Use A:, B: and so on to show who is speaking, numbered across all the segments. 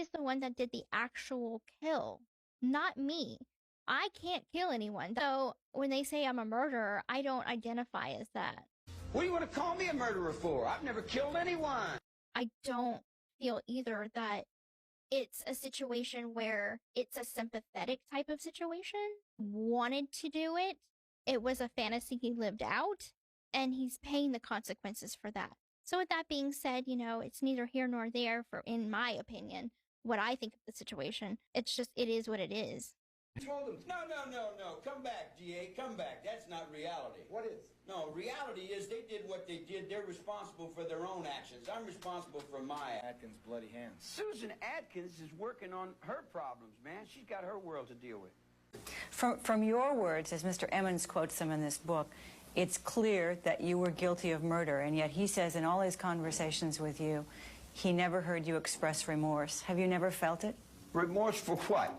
A: He's the one that did the actual kill, not me. I can't kill anyone. So when they say I'm a murderer, I don't identify as that.
B: What do you want to call me a murderer for? I've never killed anyone.
A: I don't feel either that it's a situation where it's a sympathetic type of situation. Wanted to do it. It was a fantasy he lived out, and he's paying the consequences for that. So with that being said, it's neither here nor there for, in my opinion, what I think of the situation. It's just, it is what it is.
B: I told him, no. Come back, GA, come back. That's not reality.
C: What is?
B: No, reality is they did what they did. They're responsible for their own actions. I'm responsible for my
C: Atkins' bloody hands.
B: Susan Atkins is working on her problems, man. She's got her world to deal with.
D: From your words, as Mr. Emmons quotes them in this book, it's clear that you were guilty of murder, and yet he says in all his conversations with you, he never heard you express remorse. Have you never felt it?
B: Remorse for what?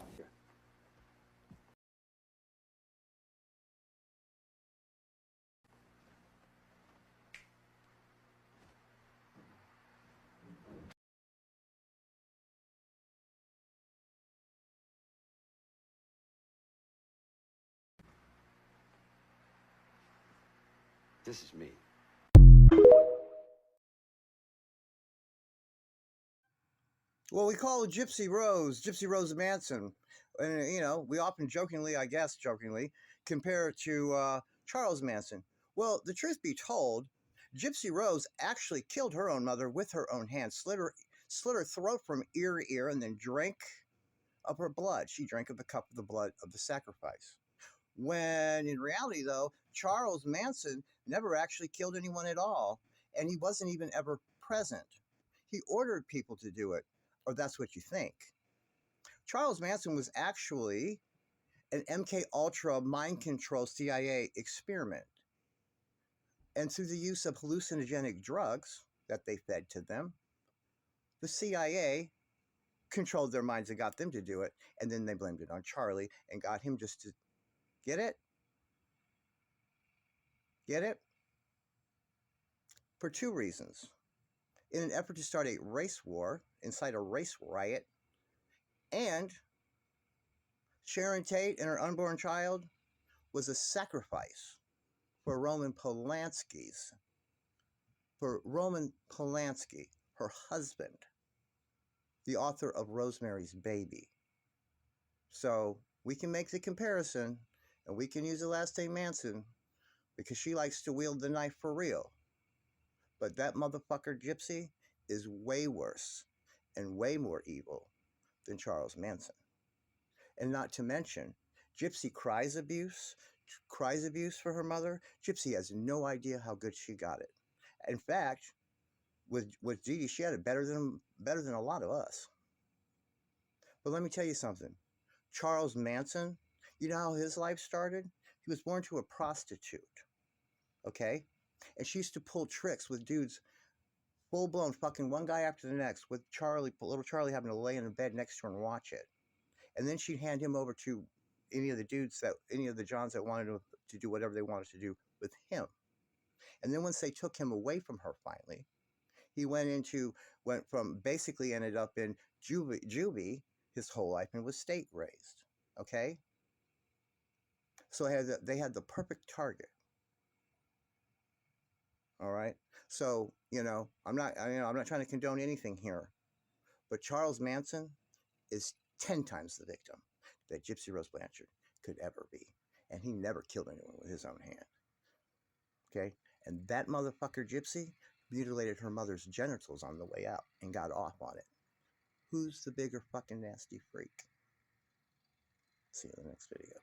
B: This is me.
E: Well, we call her Gypsy Rose Manson. And, we often jokingly, compare it to Charles Manson. Well, the truth be told, Gypsy Rose actually killed her own mother with her own hand, slit her throat from ear to ear, and then drank of her blood. She drank of the cup of the blood of the sacrifice. When in reality, though, Charles Manson never actually killed anyone at all, and he wasn't even ever present. He ordered people to do it, or that's what you think. Charles Manson was actually an MK Ultra mind control CIA experiment. And through the use of hallucinogenic drugs that they fed to them, the CIA controlled their minds and got them to do it, and then they blamed it on Charlie and got him just to get it? Get it? For two reasons. In an effort to start a race war, incite a race riot, and Sharon Tate and her unborn child was a sacrifice for Roman Polanski, her husband, the author of Rosemary's Baby. So we can make the comparison, and we can use the last name Manson because she likes to wield the knife for real. But that motherfucker Gypsy is way worse and way more evil than Charles Manson. And not to mention, Gypsy cries abuse for her mother. Gypsy has no idea how good she got it. In fact, with Dee Dee, she had it better than a lot of us. But let me tell you something. Charles Manson, you know how his life started? He was born to a prostitute, okay? And she used to pull tricks with dudes, full-blown fucking one guy after the next, with little Charlie having to lay in the bed next to her and watch it. And then she'd hand him over to any of the Johns that wanted to do whatever they wanted to do with him. And then once they took him away from her finally, he ended up in juvie his whole life and was state raised. Okay? So they had the perfect target. All right? So, I'm not trying to condone anything here. But Charles Manson is 10 times the victim that Gypsy Rose Blanchard could ever be. And he never killed anyone with his own hand. Okay? And that motherfucker Gypsy mutilated her mother's genitals on the way out and got off on it. Who's the bigger fucking nasty freak? See you in the next video.